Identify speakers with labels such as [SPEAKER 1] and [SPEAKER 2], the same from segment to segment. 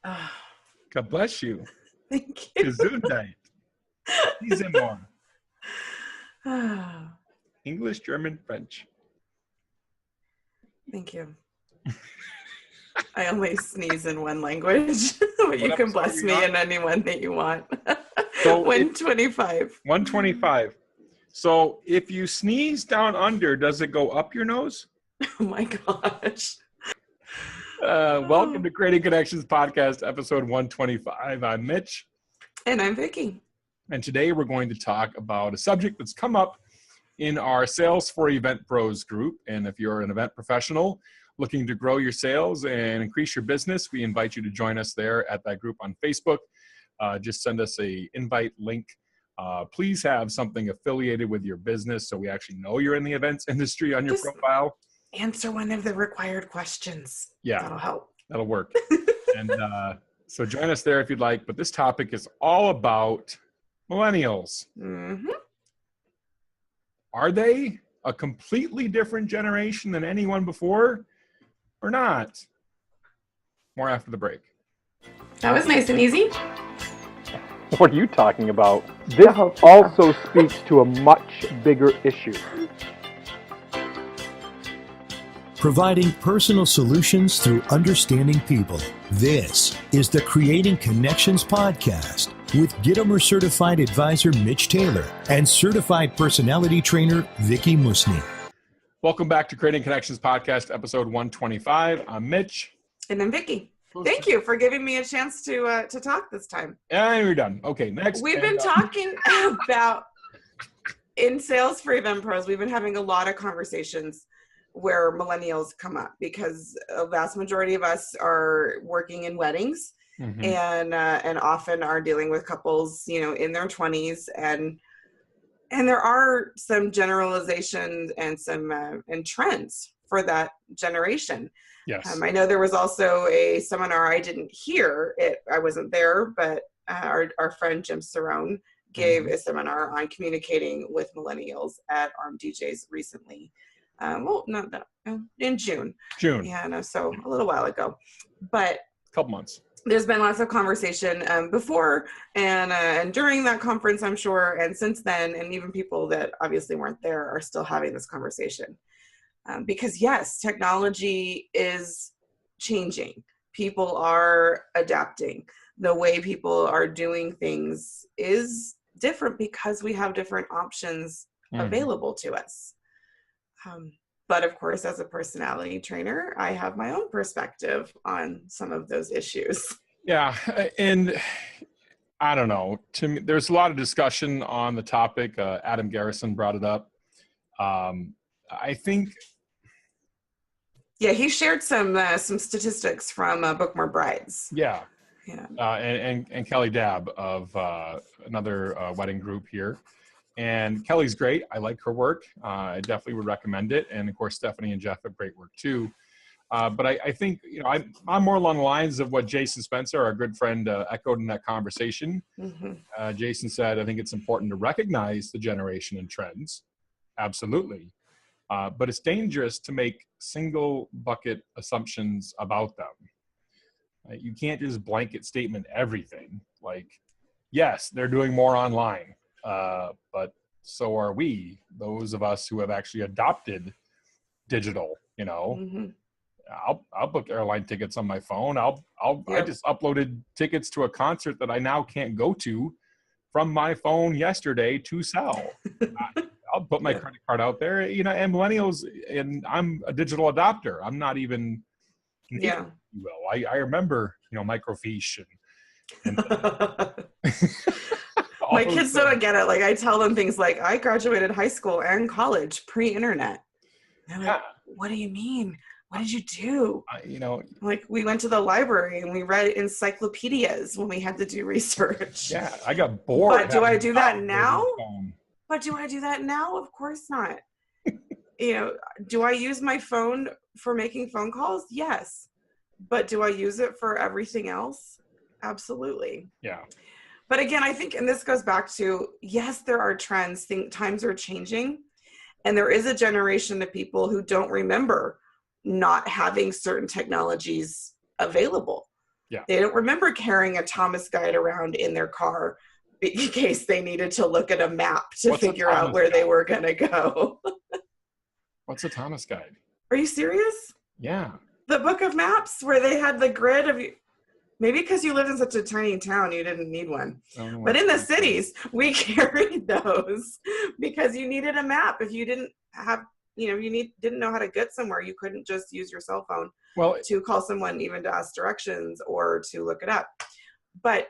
[SPEAKER 1] Oh,
[SPEAKER 2] God bless you.
[SPEAKER 1] thank you.
[SPEAKER 2] Gesundheit. Diese more.
[SPEAKER 1] Oh,
[SPEAKER 2] English, German, French.
[SPEAKER 1] thank you. I only sneeze in one language, but you can bless me in any one that you want.
[SPEAKER 2] So
[SPEAKER 1] 125.
[SPEAKER 2] 125. So if you sneeze down under, does it go up your nose?
[SPEAKER 1] Oh my gosh.
[SPEAKER 2] Welcome to Creating Connections Podcast, episode 125. I'm Mitch.
[SPEAKER 1] And I'm Vicky.
[SPEAKER 2] And today we're going to talk about a subject that's come up in our Sales for Event Pros group. And if you're an event professional looking to grow your sales and increase your business, we invite you to join us there at that group on Facebook. Just send us an invite link. Please have something affiliated with your business so we actually know you're in the events industry on your profile.
[SPEAKER 1] Answer one of the required questions.
[SPEAKER 2] Yeah,
[SPEAKER 1] that'll help.
[SPEAKER 2] That'll work. And so join us there if you'd like. But this topic is all about millennials.
[SPEAKER 1] Mm-hmm.
[SPEAKER 2] Are they a completely different generation than anyone before or not? More after the break.
[SPEAKER 1] That was nice and easy.
[SPEAKER 3] What are you talking about? This also speaks to a much bigger issue.
[SPEAKER 4] Providing personal solutions through understanding people. This is the Creating Connections podcast with Gitomer Certified Advisor Mitch Taylor and Certified Personality Trainer Vicky Musni.
[SPEAKER 2] Welcome back to Creating Connections podcast, episode 125. I'm Mitch.
[SPEAKER 1] And I'm Vicky. Thank you for giving me a chance to talk this time.
[SPEAKER 2] And we're done. Okay, next.
[SPEAKER 1] We've been talking about, in Sales for Event Pros, we've been having a lot of conversations where millennials come up because a vast majority of us are working in weddings and often are dealing with couples, in their 20s, and there are some generalizations and some and trends for that generation.
[SPEAKER 2] Yes.
[SPEAKER 1] I know there was also a seminar I didn't hear it. I wasn't there, but our friend Jim Cerrone gave a seminar on communicating with millennials at ARM DJs recently. In June. Yeah, no, so a little while ago, but
[SPEAKER 2] a couple months.
[SPEAKER 1] There's been lots of conversation before and during that conference, I'm sure, and since then, and even people that obviously weren't there are still having this conversation because yes, technology is changing. People are adapting. The way people are doing things is different because we have different options available to us. But of course, as a personality trainer, I have my own perspective on some of those issues.
[SPEAKER 2] Yeah. And I don't know, to me, there's a lot of discussion on the topic. Adam Garrison brought it up. I think.
[SPEAKER 1] Yeah, he shared some statistics from Bookmore Brides.
[SPEAKER 2] Yeah.
[SPEAKER 1] Yeah.
[SPEAKER 2] And Kelly Dabb of another wedding group here. And Kelly's great. I like her work. I definitely would recommend it. And of course, Stephanie and Jeff have great work too. But I think, I'm more along the lines of what Jason Spencer, our good friend, echoed in that conversation. Jason said, I think it's important to recognize the generation and trends. Absolutely. But it's dangerous to make single bucket assumptions about them. You can't just blanket statement everything. Like, yes, they're doing more online. But so are we, those of us who have actually adopted digital, I'll book airline tickets on my phone. I just uploaded tickets to a concert that I now can't go to from my phone yesterday to sell. I'll put my credit card out there, and millennials, and I'm a digital adopter. I'm not even, I remember, microfiche and
[SPEAKER 1] my kids don't get it. Like I tell them things like, I graduated high school and college pre-internet. They're like, what do you mean? What did you do? Like we went to the library and we read encyclopedias when we had to do research.
[SPEAKER 2] Yeah, I got bored.
[SPEAKER 1] But do I do that now? Of course not. Do I use my phone for making phone calls? Yes. But do I use it for everything else? Absolutely.
[SPEAKER 2] Yeah.
[SPEAKER 1] But again, I think, and this goes back to, yes, there are trends, times are changing, and there is a generation of people who don't remember not having certain technologies available.
[SPEAKER 2] Yeah.
[SPEAKER 1] They don't remember carrying a Thomas guide around in their car in case they needed to look at a map to figure out where they were going to go.
[SPEAKER 2] What's a Thomas guide?
[SPEAKER 1] Are you serious?
[SPEAKER 2] Yeah.
[SPEAKER 1] The book of maps where they had the grid of you. Maybe because you lived in such a tiny town, you didn't need one. But in the cities, we carried those because you needed a map. If you didn't have, didn't know how to get somewhere, you couldn't just use your cell phone to call someone, even to ask directions or to look it up. But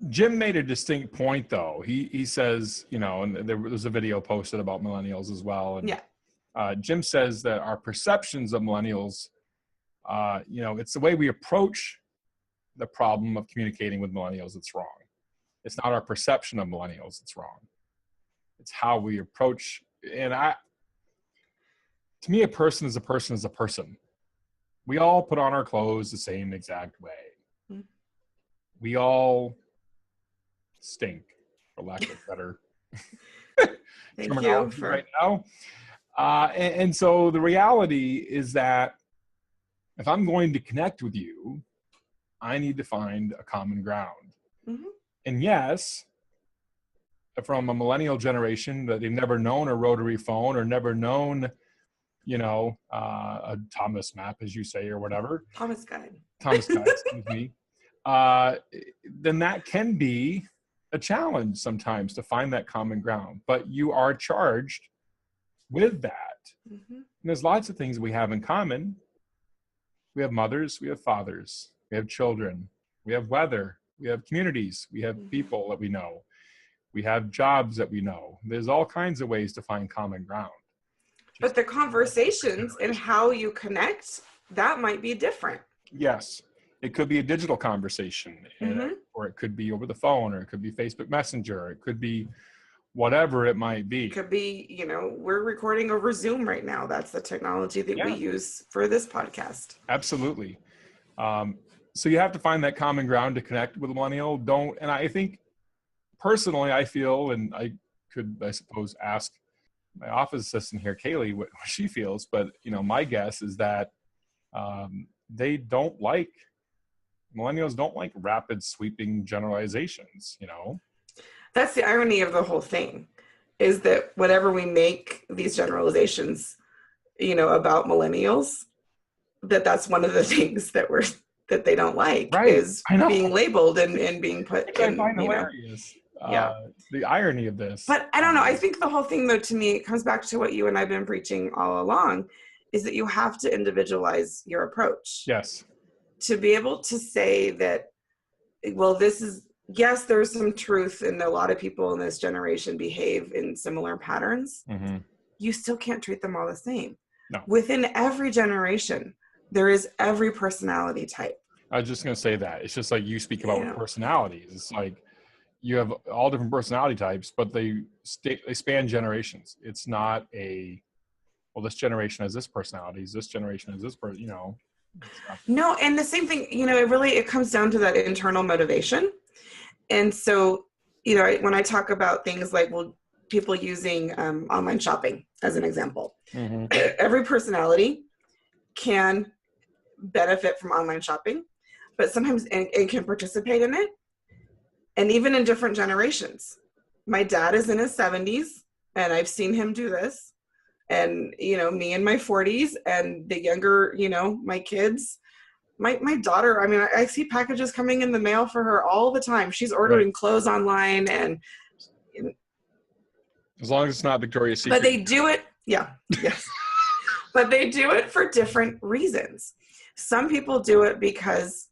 [SPEAKER 2] Jim made a distinct point, though. He says, and there was a video posted about millennials as well. And Jim says that our perceptions of millennials, it's the way we approach the problem of communicating with millennials that's wrong. It's not our perception of millennials that's wrong. It's how we approach. And to me, a person is a person is a person. We all put on our clothes the same exact way. Mm-hmm. We all stink, for lack of better terminology right now. And so the reality is that if I'm going to connect with you, I need to find a common ground. Mm-hmm. And yes, from a millennial generation that they've never known a rotary phone or never known, a Thomas map, as you say, or whatever.
[SPEAKER 1] Thomas guide,
[SPEAKER 2] excuse me. Then that can be a challenge sometimes to find that common ground. But you are charged with that. Mm-hmm. And there's lots of things we have in common. We have mothers, we have fathers, we have children, we have weather, we have communities, we have people that we know, we have jobs that we know. There's all kinds of ways to find common ground.
[SPEAKER 1] But the conversations and how you connect, that might be different.
[SPEAKER 2] Yes. It could be a digital conversation, or it could be over the phone, or it could be Facebook Messenger, or it could be whatever it might be.
[SPEAKER 1] It could be, we're recording over Zoom right now. That's the technology that we use for this podcast.
[SPEAKER 2] Absolutely. So you have to find that common ground to connect with a millennial. And I think personally, I feel, and I could, I suppose, ask my office assistant here, Kaylee, what she feels, but my guess is that millennials don't like rapid sweeping generalizations,
[SPEAKER 1] That's the irony of the whole thing, is that whenever we make these generalizations, about millennials, that's one of the things that they don't like, is being labeled and being put in.
[SPEAKER 2] I find hilarious. The irony of this.
[SPEAKER 1] But I don't know. I think the whole thing, though, to me, it comes back to what you and I've been preaching all along, is that you have to individualize your approach.
[SPEAKER 2] Yes.
[SPEAKER 1] To be able to say that, well, yes, there's some truth, and a lot of people in this generation behave in similar patterns. Mm-hmm. You still can't treat them all the same. No. Within every generation, there is every personality type.
[SPEAKER 2] I was just going to say that. It's just like you speak about personalities. It's like you have all different personality types, but they span generations. It's not this generation has this personality, this generation has this person,
[SPEAKER 1] No, and the same thing, it comes down to that internal motivation. And so, when I talk about things like, people using online shopping as an example, mm-hmm. Every personality can benefit from online shopping, but sometimes and can participate in it. And even in different generations. My dad is in his 70s, and I've seen him do this. And, me in my 40s, and the younger, my kids, my daughter, I see packages coming in the mail for her all the time. She's ordering clothes online, and
[SPEAKER 2] as long as it's not Victoria's Secret.
[SPEAKER 1] But they do it. Yeah. Yes. But they do it for different reasons. Some people do it because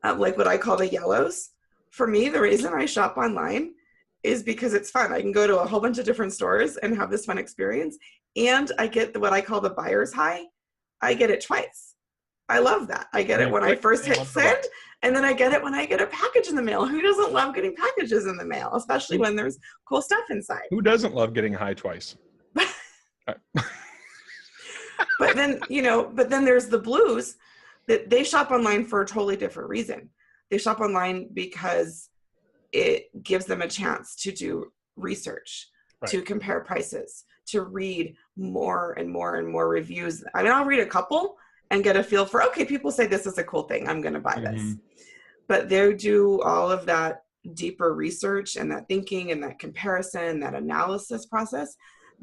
[SPEAKER 1] like what I call the yellows. For me, the reason I shop online is because it's fun. I can go to a whole bunch of different stores and have this fun experience. And I get what I call the buyer's high. I get it twice. I love that. I get it when I first hit send, and then I get it when I get a package in the mail. Who doesn't love getting packages in the mail, especially when there's cool stuff inside?
[SPEAKER 2] Who doesn't love getting high twice?
[SPEAKER 1] But then, there's the blues that they shop online for a totally different reason. They shop online because it gives them a chance to do research, to compare prices, to read more and more and more reviews. I'll read a couple, and get a feel for, okay, people say this is a cool thing, I'm going to buy this. But they do all of that deeper research and that thinking and that comparison, that analysis process.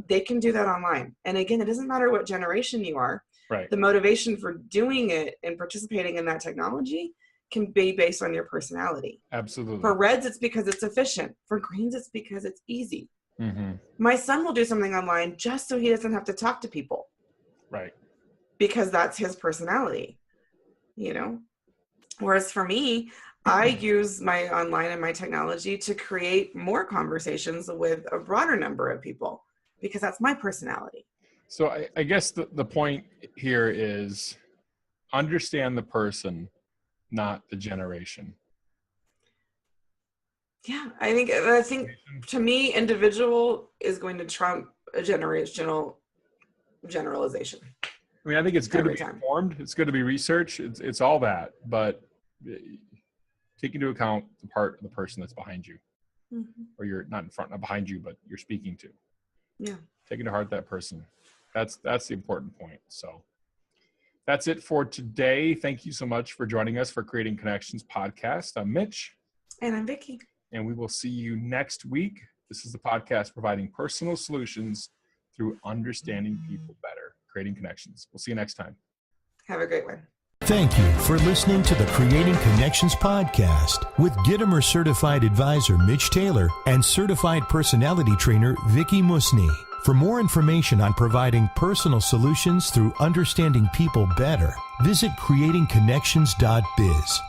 [SPEAKER 1] They can do that online. And again, it doesn't matter what generation you are.
[SPEAKER 2] Right.
[SPEAKER 1] The motivation for doing it and participating in that technology can be based on your personality.
[SPEAKER 2] Absolutely.
[SPEAKER 1] For reds, it's because it's efficient. For greens, it's because it's easy.
[SPEAKER 2] Mm-hmm.
[SPEAKER 1] My son will do something online just so he doesn't have to talk to people.
[SPEAKER 2] Right.
[SPEAKER 1] Because that's his personality, you know? Whereas for me, I use my online and my technology to create more conversations with a broader number of people because that's my personality.
[SPEAKER 2] So I guess the point here is understand the person, not the generation.
[SPEAKER 1] Yeah, I think to me, individual is going to trump a generational generalization.
[SPEAKER 2] I mean, I think it's good to be informed. It's good to be researched. It's all that, but take into account the part of the person that's behind you, or you're not in front, not behind you, but you're speaking to.
[SPEAKER 1] Yeah.
[SPEAKER 2] Take into heart that person. That's the important point. So that's it for today. Thank you so much for joining us for Creating Connections podcast. I'm Mitch.
[SPEAKER 1] And I'm Vicky.
[SPEAKER 2] And we will see you next week. This is the podcast providing personal solutions through understanding people better, creating connections. We'll see you next time.
[SPEAKER 1] Have a great one.
[SPEAKER 4] Thank you for listening to the Creating Connections podcast with Gitomer Certified Advisor Mitch Taylor and Certified Personality Trainer Vicky Musni. For more information on providing personal solutions through understanding people better, visit creatingconnections.biz.